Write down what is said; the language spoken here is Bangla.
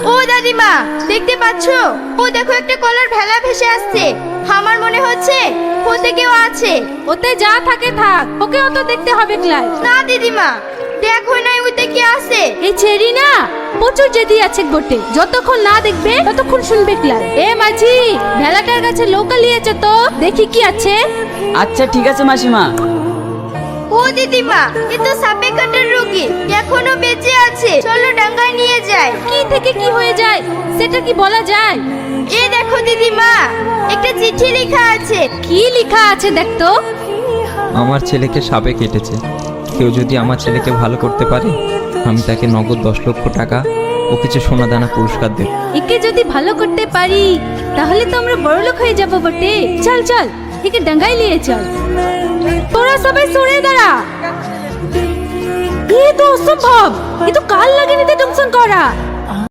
ও দাদিমা, দেখতে পাচ্ছো? ও দেখো, একটা কলার ভেলা ভেসে আসছে। আমার মনে হচ্ছে ওতে কেউ আছে। ওতে যা থাকে থাক, ওকে অত দেখতে হবে ক্লাই। না দিদিমা, দেখো না ওতে কে আছে। এই ছেড়ি না, প্রচুর জেদি আছে বটে। যতক্ষণ না দেখবে ততক্ষণ শুনবে ক্লাই। এ মাঝি, ভেলাটার কাছে নৌকা লিয়েছে তো, দেখি কি আছে। আচ্ছা ঠিক আছে মাসিমা। ও দিদিমা, এ তো সাপে কাটার রোগী, এখনো বেঁচে আছে। চলো ডাঙ্গায় নিয়ে যাই। কি থেকে কি হয়ে যায় সেটা কি বলা যায়? এ দেখো দিদিমা, একটা চিঠি লেখা আছে। কি লেখা আছে দেখ তো। আমার ছেলেকে সাপে কেটেছে। কেউ যদি আমার ছেলেকে ভালো করতে পারে, আমি তাকে নগদ 10 লক্ষ টাকা ও কিছু সোনা দানা পুরস্কার দেব। একে যদি ভালো করতে পারি তাহলে তো আমরা বড়লোক হয়ে যাব বটে। চল চল, একে ডাঙ্গায় নিয়ে চল। তোরা সবাই সরে দাঁড়া। এ তো অসম্ভব, এ তো কাল লাগেনি তে টেনশন করা।